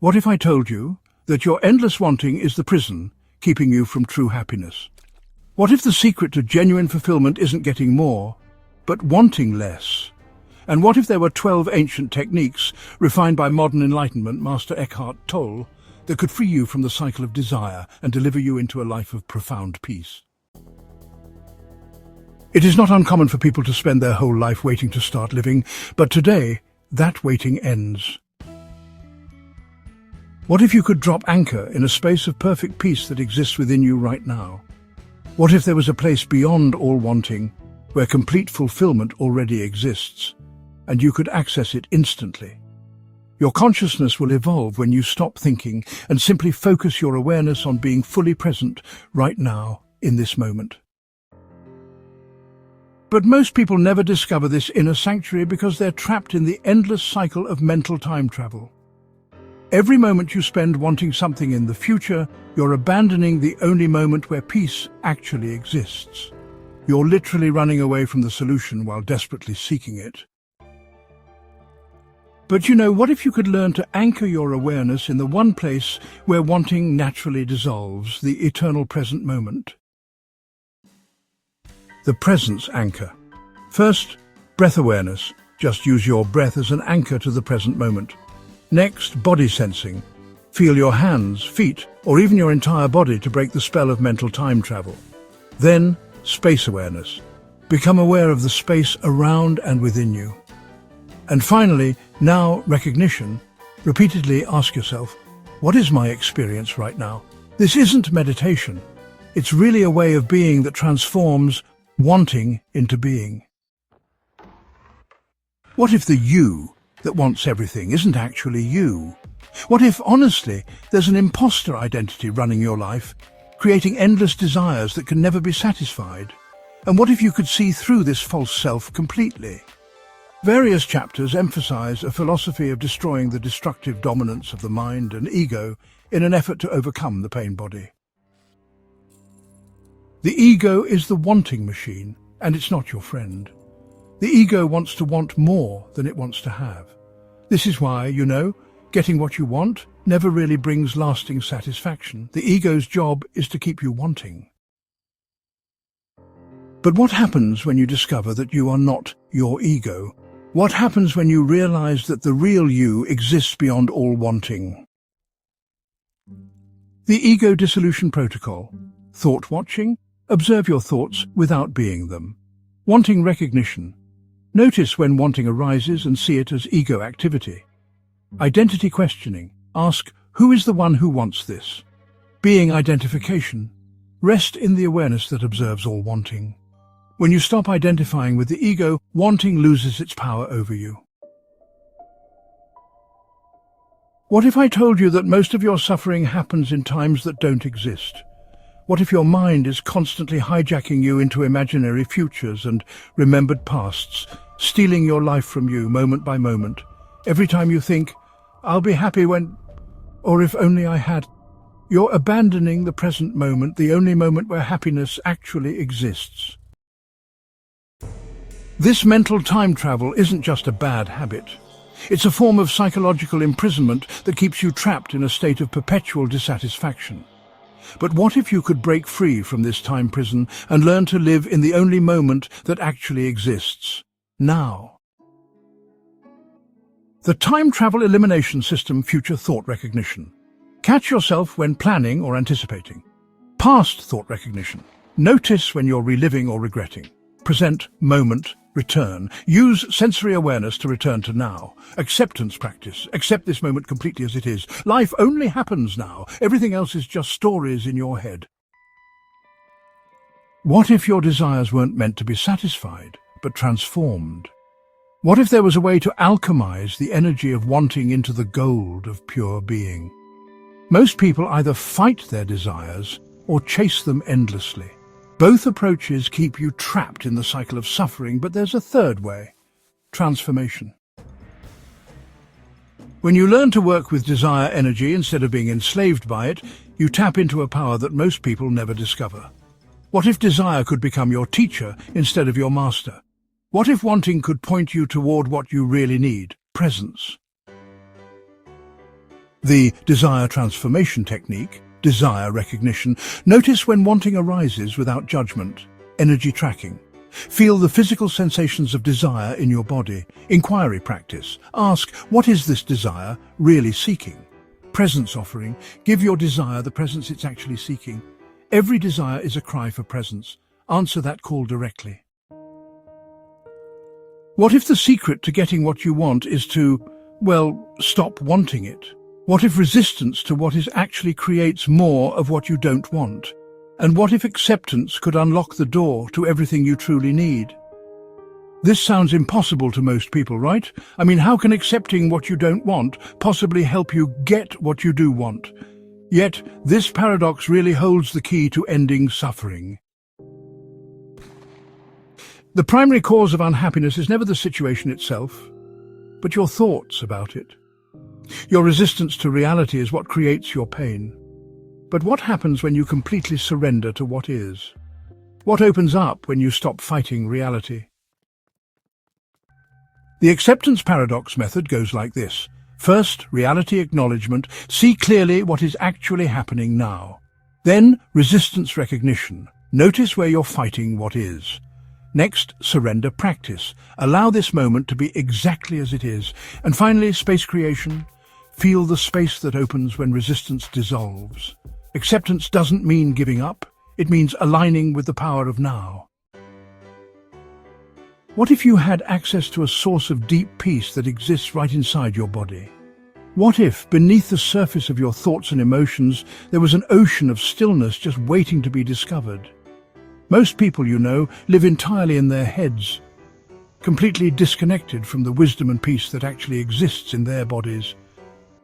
What if I told you that your endless wanting is the prison keeping you from true happiness? What if the secret to genuine fulfillment isn't getting more, but wanting less? And what if there were 12 ancient techniques refined by modern enlightenment master Eckhart Tolle that could free you from the cycle of desire and deliver you into a life of profound peace? It is not uncommon for people to spend their whole life waiting to start living, but today, that waiting ends. What if you could drop anchor in a space of perfect peace that exists within you right now? What if there was a place beyond all wanting, where complete fulfillment already exists, and you could access it instantly? Your consciousness will evolve when you stop thinking and simply focus your awareness on being fully present right now, in this moment. But most people never discover this inner sanctuary because they're trapped in the endless cycle of mental time travel. Every moment you spend wanting something in the future, you're abandoning the only moment where peace actually exists. You're literally running away from the solution while desperately seeking it. But what if you could learn to anchor your awareness in the one place where wanting naturally dissolves, the eternal present moment? The presence anchor. First, breath awareness. Just use your breath as an anchor to the present moment. Next, body sensing. Feel your hands, feet, or even your entire body to break the spell of mental time travel. Then, space awareness. Become aware of the space around and within you. And finally, now recognition. Repeatedly ask yourself, what is my experience right now? This isn't meditation. It's really a way of being that transforms wanting into being. What if the you that wants everything isn't actually you? What if, honestly, there's an imposter identity running your life, creating endless desires that can never be satisfied? And what if you could see through this false self completely? Various chapters emphasize a philosophy of destroying the destructive dominance of the mind and ego in an effort to overcome the pain body. The ego is the wanting machine, and it's not your friend. The ego wants to want more than it wants to have. This is why, getting what you want never really brings lasting satisfaction. The ego's job is to keep you wanting. But what happens when you discover that you are not your ego? What happens when you realize that the real you exists beyond all wanting? The Ego Dissolution Protocol. Thought watching. Observe your thoughts without being them. Wanting recognition. Notice when wanting arises and see it as ego activity. Identity questioning. Ask, who is the one who wants this? Being identification. Rest in the awareness that observes all wanting. When you stop identifying with the ego, wanting loses its power over you. What if I told you that most of your suffering happens in times that don't exist? What if your mind is constantly hijacking you into imaginary futures and remembered pasts, stealing your life from you moment by moment? Every time you think, I'll be happy when, or if only I had, you're abandoning the present moment, the only moment where happiness actually exists. This mental time travel isn't just a bad habit. It's a form of psychological imprisonment that keeps you trapped in a state of perpetual dissatisfaction. But what if you could break free from this time prison and learn to live in the only moment that actually exists, now? The Time Travel Elimination System Future Thought Recognition. Catch yourself when planning or anticipating. Past thought recognition. Notice when you're reliving or regretting. Present moment. Return. Use sensory awareness to return to now. Acceptance practice. Accept this moment completely as it is. Life only happens now. Everything else is just stories in your head. What if your desires weren't meant to be satisfied, but transformed? What if there was a way to alchemize the energy of wanting into the gold of pure being? Most people either fight their desires or chase them endlessly. Both approaches keep you trapped in the cycle of suffering, but there's a third way: transformation. When you learn to work with desire energy instead of being enslaved by it, you tap into a power that most people never discover. What if desire could become your teacher instead of your master? What if wanting could point you toward what you really need: presence? The desire transformation technique, desire recognition. Notice when wanting arises without judgment. Energy tracking. Feel the physical sensations of desire in your body. Inquiry practice. Ask, what is this desire really seeking? Presence offering. Give your desire the presence it's actually seeking. Every desire is a cry for presence. Answer that call directly. What if the secret to getting what you want is to, well, stop wanting it? What if resistance to what is actually creates more of what you don't want? And what if acceptance could unlock the door to everything you truly need? This sounds impossible to most people, right? I mean, how can accepting what you don't want possibly help you get what you do want? Yet, this paradox really holds the key to ending suffering. The primary cause of unhappiness is never the situation itself, but your thoughts about it. Your resistance to reality is what creates your pain. But what happens when you completely surrender to what is? What opens up when you stop fighting reality? The acceptance paradox method goes like this. First, reality acknowledgement. See clearly what is actually happening now. Then, resistance recognition. Notice where you're fighting what is. Next, surrender practice. Allow this moment to be exactly as it is. And finally, space creation. Feel the space that opens when resistance dissolves. Acceptance doesn't mean giving up. It means aligning with the power of now. What if you had access to a source of deep peace that exists right inside your body? What if, beneath the surface of your thoughts and emotions, there was an ocean of stillness just waiting to be discovered? Most people, you know, live entirely in their heads, completely disconnected from the wisdom and peace that actually exists in their bodies.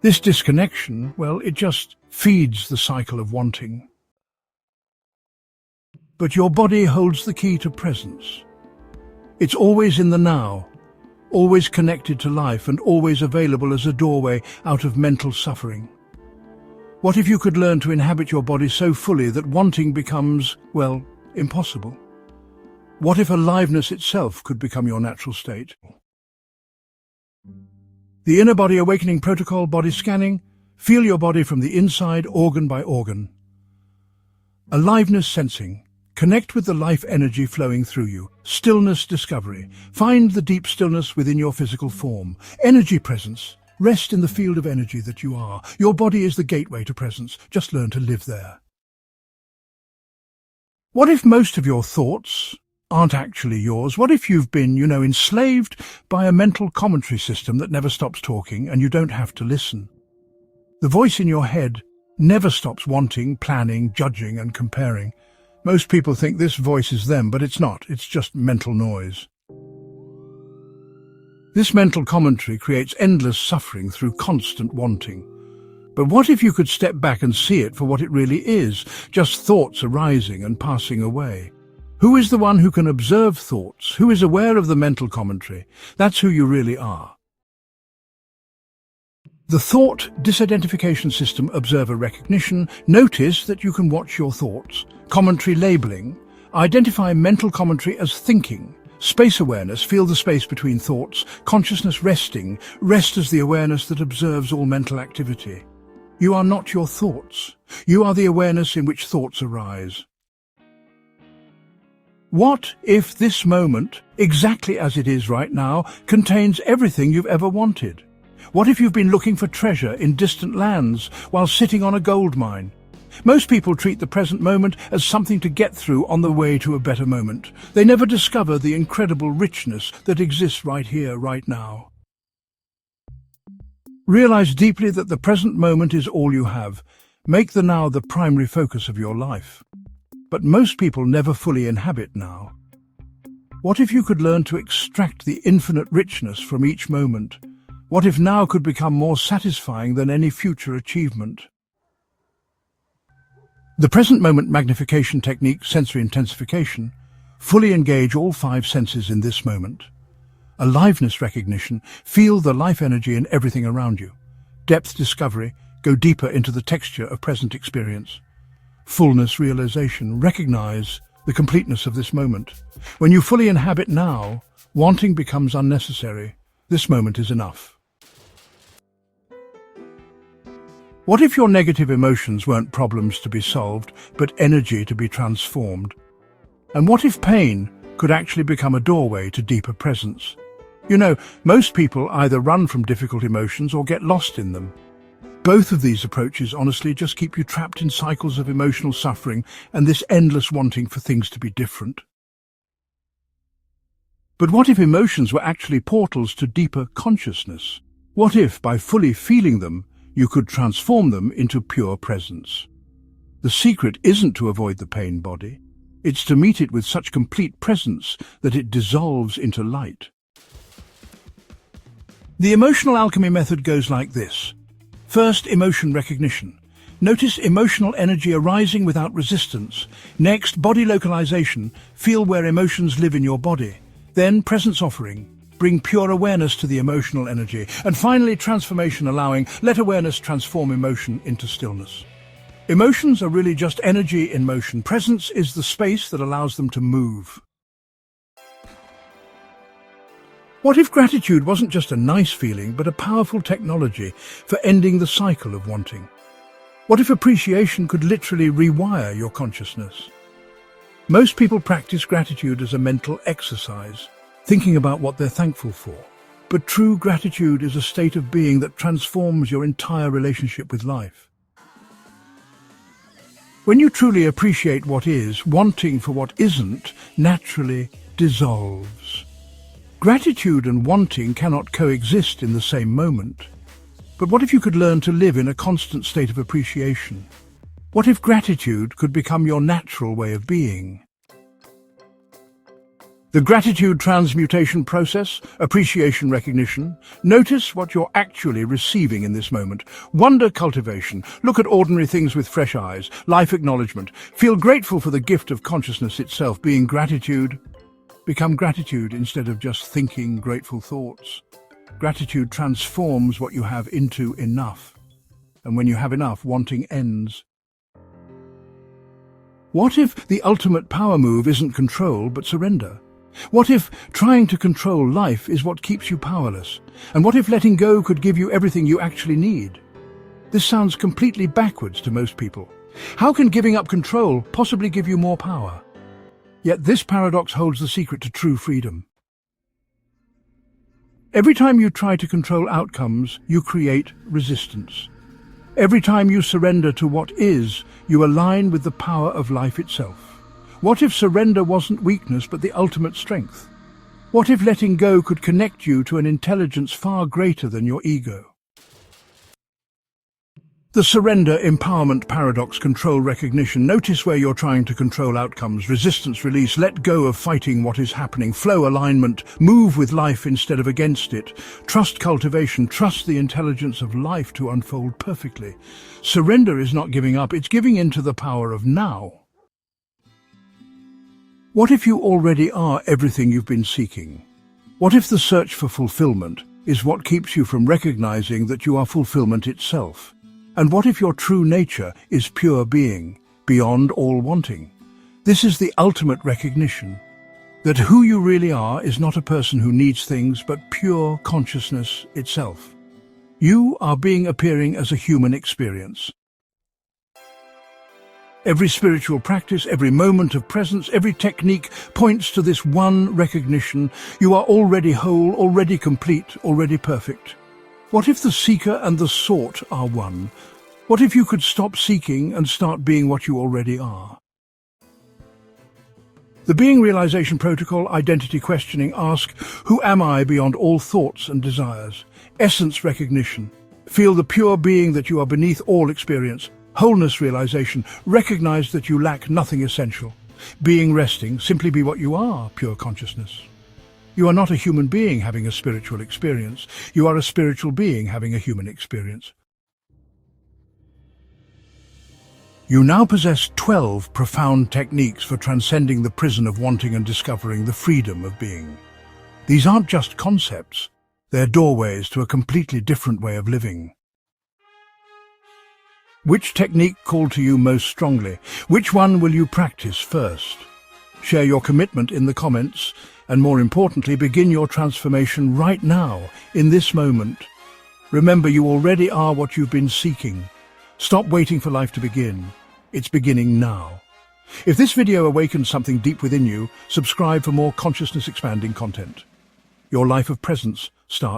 This disconnection, well, it just feeds the cycle of wanting. But your body holds the key to presence. It's always in the now, always connected to life and always available as a doorway out of mental suffering. What if you could learn to inhabit your body so fully that wanting becomes, well, impossible? What if aliveness itself could become your natural state? The Inner Body Awakening Protocol, body scanning. Feel your body from the inside, organ by organ. Aliveness sensing. Connect with the life energy flowing through you. Stillness discovery. Find the deep stillness within your physical form. Energy presence. Rest in the field of energy that you are. Your body is the gateway to presence. Just learn to live there. What if most of your thoughts aren't actually yours? What if you've been, enslaved by a mental commentary system that never stops talking and you don't have to listen? The voice in your head never stops wanting, planning, judging and comparing. Most people think this voice is them, but it's not. It's just mental noise. This mental commentary creates endless suffering through constant wanting. But what if you could step back and see it for what it really is, just thoughts arising and passing away? Who is the one who can observe thoughts? Who is aware of the mental commentary? That's who you really are. The thought disidentification system observer recognition. Notice that you can watch your thoughts. Commentary labeling. Identify mental commentary as thinking. Space awareness. Feel the space between thoughts. Consciousness resting. Rest as the awareness that observes all mental activity. You are not your thoughts. You are the awareness in which thoughts arise. What if this moment, exactly as it is right now, contains everything you've ever wanted? What if you've been looking for treasure in distant lands while sitting on a gold mine? Most people treat the present moment as something to get through on the way to a better moment. They never discover the incredible richness that exists right here, right now. Realize deeply that the present moment is all you have. Make the now the primary focus of your life. But most people never fully inhabit now. What if you could learn to extract the infinite richness from each moment? What if now could become more satisfying than any future achievement? The present moment magnification technique, sensory intensification, fully engage all 5 senses in this moment. Aliveness recognition, feel the life energy in everything around you. Depth discovery, go deeper into the texture of present experience. Fullness realization, recognize the completeness of this moment. When you fully inhabit now, wanting becomes unnecessary. This moment is enough. What if your negative emotions weren't problems to be solved, but energy to be transformed? And what if pain could actually become a doorway to deeper presence? You know, most people either run from difficult emotions or get lost in them. Both of these approaches honestly just keep you trapped in cycles of emotional suffering and this endless wanting for things to be different. But what if emotions were actually portals to deeper consciousness? What if, by fully feeling them, you could transform them into pure presence? The secret isn't to avoid the pain body. It's to meet it with such complete presence that it dissolves into light. The emotional alchemy method goes like this. First, emotion recognition. Notice emotional energy arising without resistance. Next, body localization. Feel where emotions live in your body. Then, presence offering. Bring pure awareness to the emotional energy. And finally, transformation allowing. Let awareness transform emotion into stillness. Emotions are really just energy in motion. Presence is the space that allows them to move. What if gratitude wasn't just a nice feeling, but a powerful technology for ending the cycle of wanting? What if appreciation could literally rewire your consciousness? Most people practice gratitude as a mental exercise, thinking about what they're thankful for. But true gratitude is a state of being that transforms your entire relationship with life. When you truly appreciate what is, wanting for what isn't naturally dissolves. Gratitude and wanting cannot coexist in the same moment. But what if you could learn to live in a constant state of appreciation? What if gratitude could become your natural way of being? The gratitude transmutation process, appreciation recognition. Notice what you're actually receiving in this moment. Wonder cultivation. Look at ordinary things with fresh eyes. Life acknowledgement. Feel grateful for the gift of consciousness itself, being gratitude. Become gratitude instead of just thinking grateful thoughts. Gratitude transforms what you have into enough. And when you have enough, wanting ends. What if the ultimate power move isn't control, but surrender? What if trying to control life is what keeps you powerless? And what if letting go could give you everything you actually need? This sounds completely backwards to most people. How can giving up control possibly give you more power? Yet this paradox holds the secret to true freedom. Every time you try to control outcomes, you create resistance. Every time you surrender to what is, you align with the power of life itself. What if surrender wasn't weakness but the ultimate strength? What if letting go could connect you to an intelligence far greater than your ego? The surrender empowerment paradox, control recognition. Notice where you're trying to control outcomes, resistance release, let go of fighting what is happening, flow alignment, move with life instead of against it, trust cultivation, trust the intelligence of life to unfold perfectly. Surrender is not giving up, it's giving in to the power of now. What if you already are everything you've been seeking? What if the search for fulfillment is what keeps you from recognizing that you are fulfillment itself? And what if your true nature is pure being, beyond all wanting? This is the ultimate recognition, that who you really are is not a person who needs things, but pure consciousness itself. You are being appearing as a human experience. Every spiritual practice, every moment of presence, every technique points to this one recognition. You are already whole, already complete, already perfect. What if the seeker and the sought are one? What if you could stop seeking and start being what you already are? The Being Realization Protocol, identity questioning, ask, who am I beyond all thoughts and desires? Essence recognition. Feel the pure being that you are beneath all experience. Wholeness realization. Recognize that you lack nothing essential. Being resting. Simply be what you are, pure consciousness. You are not a human being having a spiritual experience. You are a spiritual being having a human experience. You now possess 12 profound techniques for transcending the prison of wanting and discovering the freedom of being. These aren't just concepts. They're doorways to a completely different way of living. Which technique called to you most strongly? Which one will you practice first? Share your commitment in the comments, and more importantly, begin your transformation right now, in this moment. Remember, you already are what you've been seeking. Stop waiting for life to begin. It's beginning now. If this video awakens something deep within you, subscribe for more consciousness-expanding content. Your life of presence starts